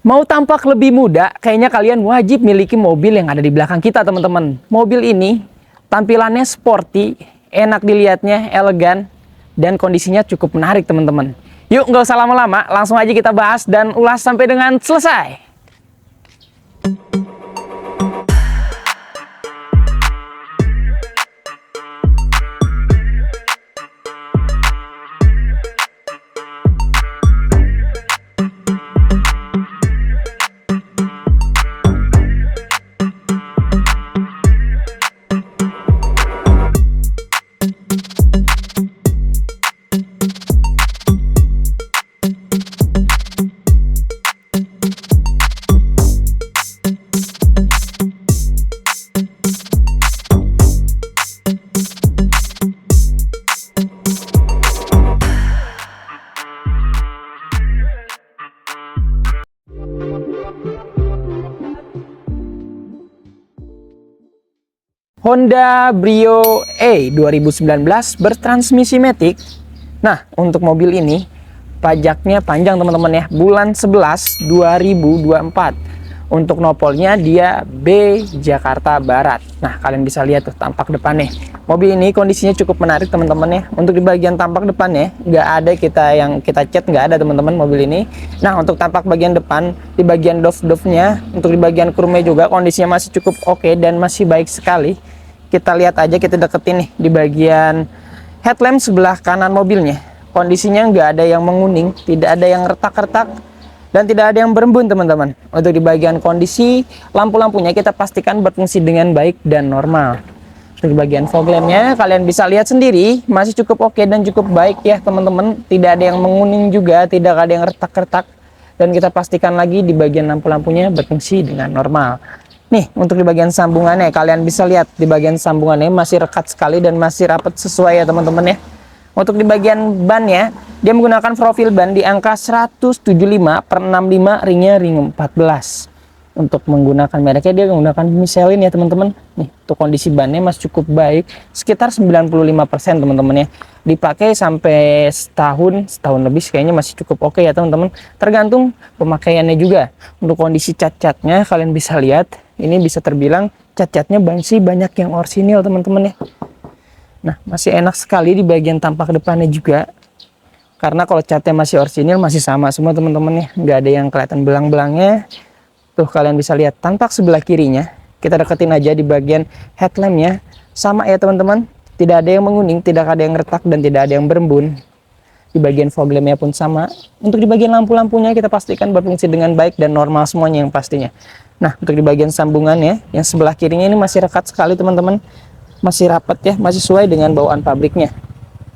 Mau tampak lebih muda, kayaknya kalian wajib miliki mobil yang ada di belakang kita, teman-teman. Mobil ini tampilannya sporty, enak dilihatnya, elegan, dan kondisinya cukup menarik, teman-teman. Yuk, nggak usah lama-lama, langsung aja kita bahas dan ulas sampai dengan selesai. Honda Brio E 2019 bertransmisi matic. Nah, untuk mobil ini pajaknya panjang, teman-teman ya. Bulan 11 2024. Untuk nopolnya dia B Jakarta Barat. Nah, kalian bisa lihat tuh tampak depannya. Mobil ini kondisinya cukup menarik, teman-teman ya. Untuk di bagian tampak depannya nggak ada yang kita cat, nggak ada, teman-teman, mobil ini. Nah, untuk tampak bagian depan, di bagian dove-nya, untuk di bagian krumnya juga kondisinya masih cukup oke dan masih baik sekali. Kita lihat aja, kita deketin nih di bagian headlamp sebelah kanan mobilnya. Kondisinya nggak ada yang menguning, tidak ada yang retak-retak, dan tidak ada yang berembun, teman-teman. Untuk di bagian kondisi lampu-lampunya kita pastikan berfungsi dengan baik dan normal. Untuk di bagian fog lampnya kalian bisa lihat sendiri masih cukup oke dan cukup baik ya, teman-teman. Tidak ada yang menguning juga, tidak ada yang retak-retak, dan kita pastikan lagi di bagian lampu-lampunya berfungsi dengan normal. Nih, untuk di bagian sambungannya kalian bisa lihat di bagian sambungannya masih rekat sekali dan masih rapat sesuai ya, teman-teman ya. Untuk di bagian bannya, dia menggunakan profil ban di angka 175/65, ringnya ring 14. Untuk menggunakan mereknya dia menggunakan Michelin ya, teman-teman. Nih, untuk kondisi bannya masih cukup baik, sekitar 95%, teman-teman ya. Dipakai sampai setahun lebih kayaknya masih cukup oke ya, teman-teman. Tergantung pemakaiannya juga. Untuk kondisi cat-catnya kalian bisa lihat, ini bisa terbilang cat-catnya masih banyak yang orsinil, teman-teman ya. Nah, masih enak sekali di bagian tampak depannya juga. Karena kalau catnya masih orsinil, masih sama semua, teman-teman ya. Nggak ada yang kelihatan belang-belangnya. Tuh, kalian bisa lihat tampak sebelah kirinya. Kita deketin aja di bagian headlampnya. Sama ya, teman-teman. Tidak ada yang menguning, tidak ada yang retak, dan tidak ada yang berembun. Di bagian fog lampnya pun sama. Untuk di bagian lampu-lampunya kita pastikan berfungsi dengan baik dan normal semuanya yang pastinya. Nah, untuk di bagian sambungannya yang sebelah kirinya ini masih rekat sekali, teman-teman. Masih rapat ya, masih sesuai dengan bawaan pabriknya.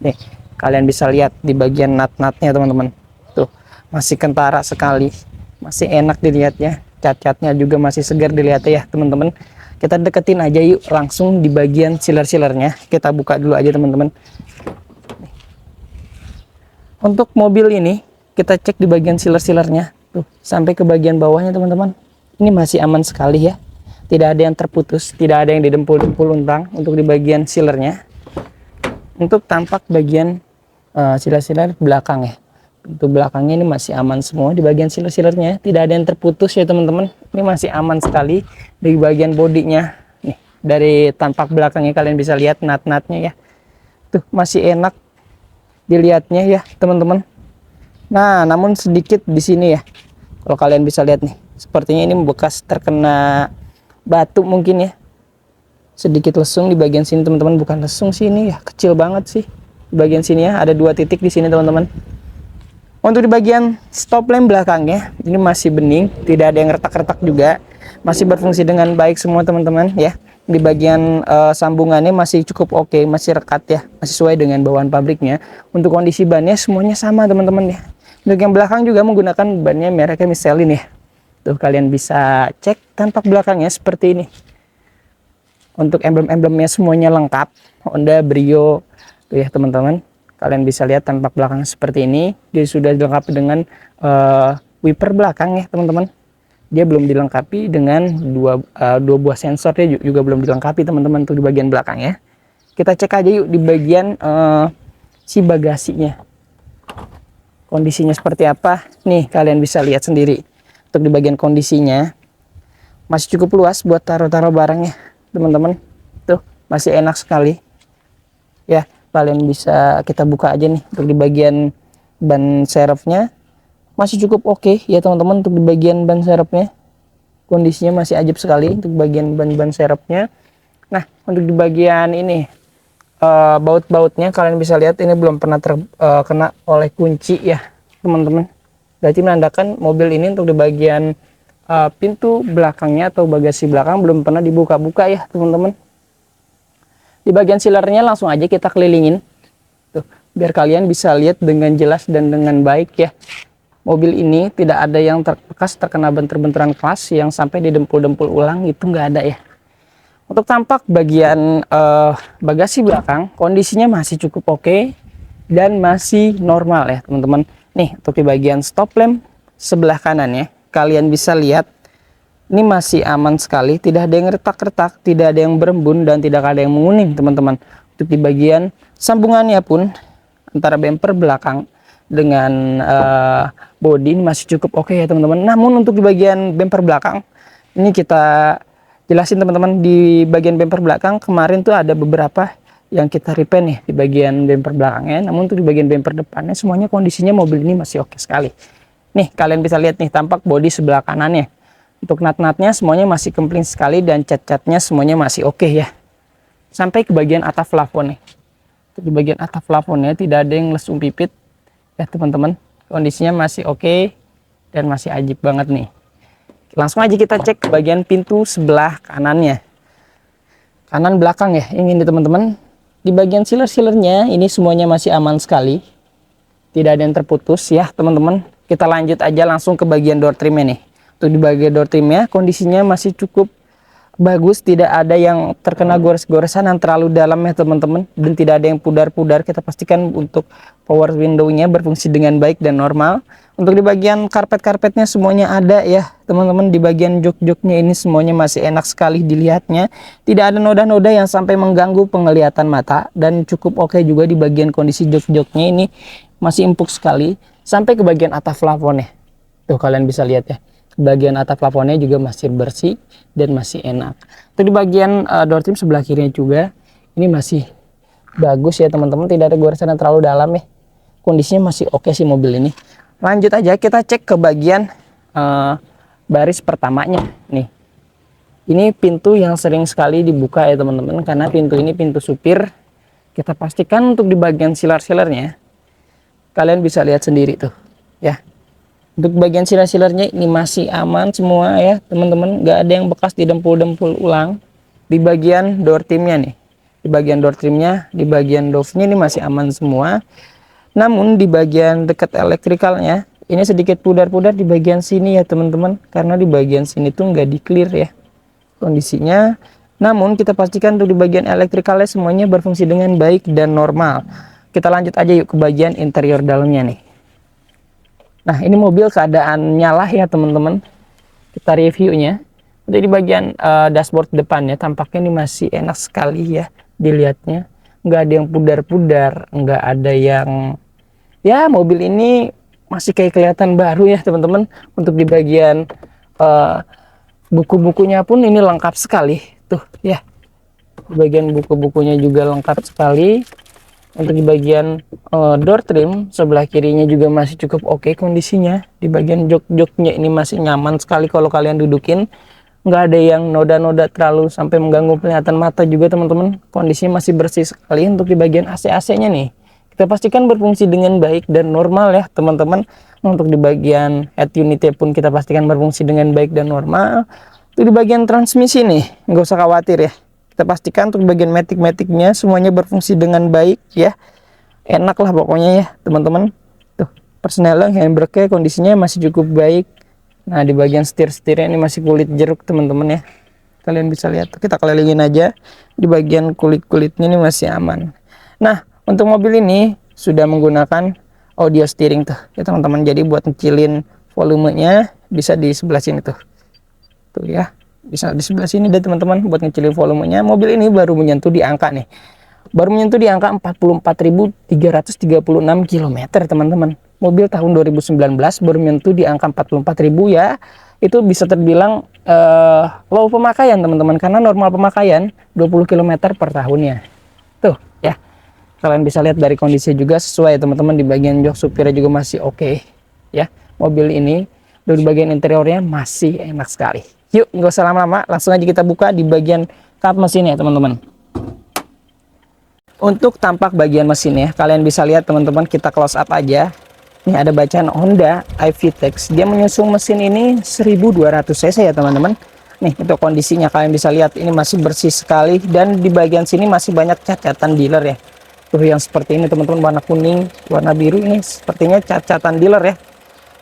Nih, kalian bisa lihat di bagian nut-nutnya, teman-teman. Tuh, masih kentara sekali. Masih enak dilihatnya. Cat-catnya juga masih segar dilihat ya, teman-teman. Kita deketin aja yuk langsung di bagian sealer-sealernya. Kita buka dulu aja, teman-teman. Untuk mobil ini kita cek di bagian sealer-sealernya tuh sampai ke bagian bawahnya, teman-teman. Ini masih aman sekali ya. Tidak ada yang terputus, tidak ada yang didempul-dempul untang untuk di bagian sealernya. Untuk tampak bagian sealer-sealer belakang ya. Untuk belakangnya ini masih aman semua di bagian sealer-sealernya, tidak ada yang terputus ya, teman-teman. Ini masih aman sekali di bagian bodinya. Nih, dari tampak belakangnya kalian bisa lihat nut-nutnya ya. Tuh, masih enak dilihatnya ya, teman-teman. Nah, namun sedikit di sini ya. Kalau kalian bisa lihat nih, sepertinya ini bekas terkena batu mungkin ya. Sedikit lesung di bagian sini, teman-teman. Bukan lesung sih ini ya, kecil banget sih. Di bagian sini ya, ada 2 titik di sini, teman-teman. Untuk di bagian stop lamp belakangnya ini masih bening, tidak ada yang retak-retak juga, masih berfungsi dengan baik semua, teman-teman ya. Di bagian sambungannya masih cukup oke, masih rekat ya, masih sesuai dengan bawaan pabriknya. Untuk kondisi bannya semuanya sama, teman-teman ya. Untuk yang belakang juga menggunakan bannya mereknya Michelin ya. Tuh, kalian bisa cek tampak belakangnya seperti ini. Untuk emblem-emblemnya semuanya lengkap, Honda Brio tuh ya, teman-teman. Kalian bisa lihat tampak belakang seperti ini. Dia sudah dilengkapi dengan wiper belakang ya, teman-teman. Dia belum dilengkapi dengan dua buah sensor, dia juga belum dilengkapi, teman-teman, tuh di bagian belakang ya. Kita cek aja yuk di bagian si bagasinya. Kondisinya seperti apa? Nih, kalian bisa lihat sendiri. Untuk di bagian kondisinya masih cukup luas buat taruh-taruh barangnya teman-teman. Tuh masih enak sekali ya. Kalian bisa kita buka aja nih. Untuk di bagian ban serepnya masih cukup oke ya teman-teman. Untuk di bagian ban serepnya kondisinya masih ajib sekali untuk bagian ban serepnya. Nah untuk di bagian ini baut-bautnya kalian bisa lihat ini belum pernah terkena oleh kunci ya teman-teman. Berarti menandakan mobil ini untuk di bagian pintu belakangnya atau bagasi belakang belum pernah dibuka-buka ya teman-teman. Di bagian silernya langsung aja kita kelilingin tuh, biar kalian bisa lihat dengan jelas dan dengan baik ya. Mobil ini tidak ada yang bekas terkena bentur-benturan keras yang sampai didempul-dempul ulang, itu nggak ada ya. Untuk tampak bagian bagasi belakang kondisinya masih cukup oke dan masih normal ya teman-teman. Nih untuk di bagian stop lamp sebelah kanannya kalian bisa lihat ini masih aman sekali, tidak ada yang retak-retak, tidak ada yang berembun, dan tidak ada yang menguning teman-teman. Untuk di bagian sambungannya pun antara bumper belakang dengan bodi ini masih cukup oke ya teman-teman. Namun untuk di bagian bumper belakang ini kita jelasin teman-teman. Di bagian bumper belakang kemarin tuh ada beberapa yang kita repaint nih di bagian bumper belakangnya. Namun untuk di bagian bumper depannya semuanya kondisinya mobil ini masih oke sekali. Nih kalian bisa lihat nih tampak bodi sebelah kanannya. Untuk nat-natnya semuanya masih kempling sekali dan cat-catnya semuanya masih oke ya. Sampai ke bagian atap plafon nih. Untuk di bagian atap plafonnya tidak ada yang lesung pipit ya teman-teman. Kondisinya masih oke dan masih ajib banget nih. Langsung aja kita cek ke bagian pintu sebelah kanannya. Kanan belakang ya ini teman-teman. Di bagian sealer-sealernya ini semuanya masih aman sekali. Tidak ada yang terputus ya teman-teman. Kita lanjut aja langsung ke bagian door trimnya nih. Untuk di bagian door trimnya kondisinya masih cukup bagus, tidak ada yang terkena gores-goresan yang terlalu dalam ya teman-teman, dan tidak ada yang pudar-pudar. Kita pastikan untuk power window-nya berfungsi dengan baik dan normal. Untuk di bagian karpet-karpetnya semuanya ada ya teman-teman. Di bagian jok-joknya ini semuanya masih enak sekali dilihatnya, tidak ada noda-noda yang sampai mengganggu penglihatan mata, dan cukup oke juga di bagian kondisi jok-joknya ini masih empuk sekali. Sampai ke bagian atap plafonnya tuh kalian bisa lihat ya. Bagian atap plafonnya juga masih bersih dan masih enak. Untuk di bagian door trim sebelah kirinya juga ini masih bagus ya teman-teman, tidak ada goresan yang terlalu dalam ya. Kondisinya masih oke sih mobil ini. Lanjut aja kita cek ke bagian baris pertamanya nih. Ini pintu yang sering sekali dibuka ya teman-teman, karena pintu ini pintu supir. Kita pastikan untuk di bagian silar-silarnya kalian bisa lihat sendiri tuh ya. Untuk bagian silar-silarnya ini masih aman semua ya teman-teman, nggak ada yang bekas didempul-dempul ulang. Di bagian door trimnya nih, di bagian door trimnya, di bagian doofnya ini masih aman semua. Namun di bagian dekat elektrikalnya ini sedikit pudar-pudar di bagian sini ya teman-teman, karena di bagian sini tuh nggak di clear ya kondisinya. Namun kita pastikan untuk di bagian elektrikalnya semuanya berfungsi dengan baik dan normal. Kita lanjut aja yuk ke bagian interior dalamnya nih. Nah ini mobil keadaan nyala ya teman-teman. Kita reviewnya. Untuk di bagian dashboard depannya tampaknya ini masih enak sekali ya dilihatnya. Nggak ada yang pudar-pudar, nggak ada yang ya, mobil ini masih kayak kelihatan baru ya teman-teman. Untuk di bagian buku-bukunya pun ini lengkap sekali tuh ya. Di bagian buku-bukunya juga lengkap sekali. Untuk di bagian door trim sebelah kirinya juga masih cukup oke kondisinya. Di bagian jok-joknya ini masih nyaman sekali kalau kalian dudukin. Nggak ada yang noda-noda terlalu sampai mengganggu penglihatan mata juga teman-teman. Kondisinya masih bersih sekali. Untuk di bagian AC-AC-nya nih, kita pastikan berfungsi dengan baik dan normal ya teman-teman. Untuk di bagian head unitnya pun kita pastikan berfungsi dengan baik dan normal. Untuk di bagian transmisi nih, nggak usah khawatir ya. Kita pastikan untuk bagian matic-maticnya semuanya berfungsi dengan baik ya. Enak lah pokoknya ya teman-teman. Tuh persneling handbrake kondisinya masih cukup baik. Nah di bagian setir-setirnya ini masih kulit jeruk teman-teman ya. Kalian bisa lihat, kita kelilingin aja. Di bagian kulit-kulitnya ini masih aman. Nah untuk mobil ini sudah menggunakan audio steering tuh ya teman-teman. Jadi buat ngecilin volumenya bisa di sebelah sini tuh ya. Bisa di sebelah sini deh teman-teman buat ngecilin volumenya. Mobil ini baru menyentuh di angka nih baru menyentuh di angka 44.336 km teman-teman. Mobil tahun 2019 baru menyentuh di angka 44.000 ya. Itu bisa terbilang low pemakaian teman-teman, karena normal pemakaian 20 km per tahunnya. Tuh ya. Kalian bisa lihat dari kondisi juga sesuai teman-teman, di bagian jok supirnya juga masih oke ya. Mobil ini dari bagian interiornya masih enak sekali. Yuk nggak usah lama-lama, langsung aja kita buka di bagian kap mesinnya teman-teman. Untuk tampak bagian mesinnya, kalian bisa lihat teman-teman, kita close up aja. Ini ada bacaan Honda iVTEC. Dia menyusung mesin ini 1200 cc ya teman-teman. Nih itu kondisinya, kalian bisa lihat ini masih bersih sekali, dan di bagian sini masih banyak cat-catan dealer ya. Tuh yang seperti ini teman-teman, warna kuning, warna biru, ini sepertinya cat-catan dealer ya.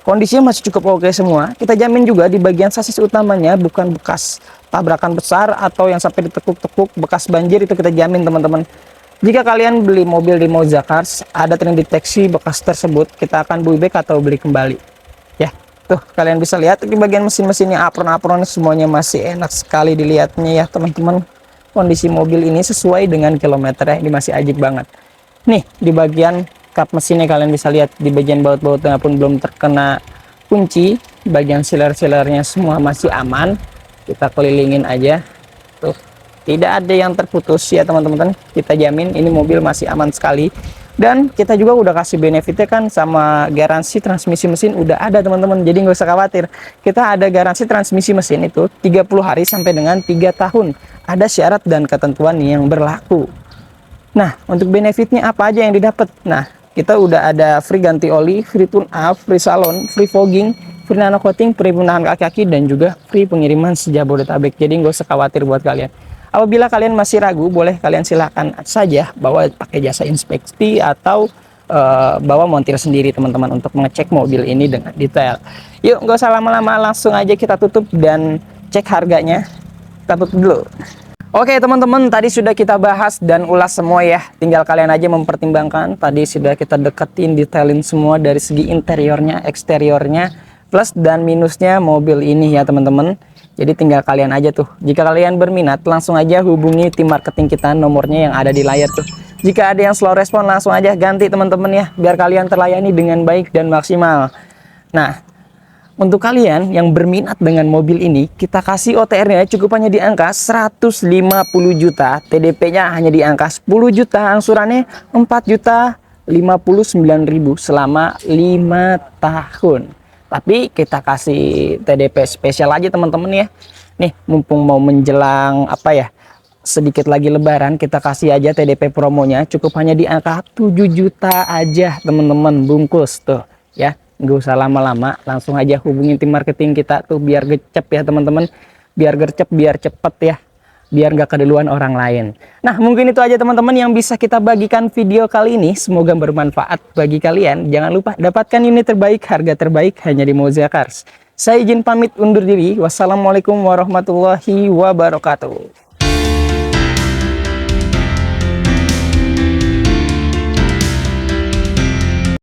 Kondisinya masih cukup oke semua. Kita jamin juga di bagian sasis utamanya bukan bekas tabrakan besar atau yang sampai ditekuk-tekuk bekas banjir, itu kita jamin teman-teman. Jika kalian beli mobil di Moza Cars ada terdeteksi bekas tersebut, kita akan buyback atau beli kembali. Ya, tuh kalian bisa lihat di bagian mesin-mesinnya, apron-apron semuanya masih enak sekali dilihatnya ya teman-teman. Kondisi mobil ini sesuai dengan kilometernya, ini masih ajib banget. Nih di bagian kap mesinnya kalian bisa lihat, di bagian baut-bautnya pun belum terkena kunci. Bagian sealer-sealernya semua masih aman. Kita kelilingin aja. Tuh, tidak ada yang terputus ya teman-teman. Kita jamin ini mobil masih aman sekali. Dan kita juga udah kasih benefitnya kan, sama garansi transmisi mesin udah ada teman-teman. Jadi nggak usah khawatir. Kita ada garansi transmisi mesin itu 30 hari sampai dengan 3 tahun. Ada syarat dan ketentuan yang berlaku. Nah, untuk benefitnya apa aja yang didapat? Nah, kita udah ada free ganti oli, free tune up, free salon, free fogging, free nano coating, free penahan kaki-kaki, dan juga free pengiriman sejabodetabek. Jadi nggak usah khawatir buat kalian. Apabila kalian masih ragu, boleh kalian silahkan saja bawa pakai jasa inspeksi atau bawa montir sendiri teman-teman untuk mengecek mobil ini dengan detail. Yuk nggak usah lama-lama, langsung aja kita tutup dan cek harganya. Kita tutup dulu. Oke teman-teman, tadi sudah kita bahas dan ulas semua ya. Tinggal kalian aja mempertimbangkan. Tadi sudah kita deketin, detailin semua dari segi interiornya, eksteriornya, plus dan minusnya mobil ini ya teman-teman. Jadi tinggal kalian aja tuh. Jika kalian berminat, langsung aja hubungi tim marketing kita, nomornya yang ada di layar tuh. Jika ada yang slow respon, langsung aja ganti teman-teman ya, biar kalian terlayani dengan baik dan maksimal. Nah, untuk kalian yang berminat dengan mobil ini, kita kasih OTR-nya cukup hanya di angka 150 juta, TDP-nya hanya di angka 10 juta, angsurannya 4.059.000 selama 5 tahun. Tapi kita kasih TDP spesial aja teman-teman ya. Nih, mumpung mau menjelang apa ya, sedikit lagi lebaran, kita kasih aja TDP promonya cukup hanya di angka 7 juta aja teman-teman, bungkus tuh ya. Nggak usah lama-lama, langsung aja hubungin tim marketing kita tuh, biar gercep ya teman-teman, biar gercep, biar cepet ya, biar nggak keduluan orang lain. Nah mungkin itu aja teman-teman yang bisa kita bagikan video kali ini, semoga bermanfaat bagi kalian. Jangan lupa dapatkan unit terbaik, harga terbaik hanya di Moza Cars. Saya izin pamit undur diri, wassalamualaikum warahmatullahi wabarakatuh.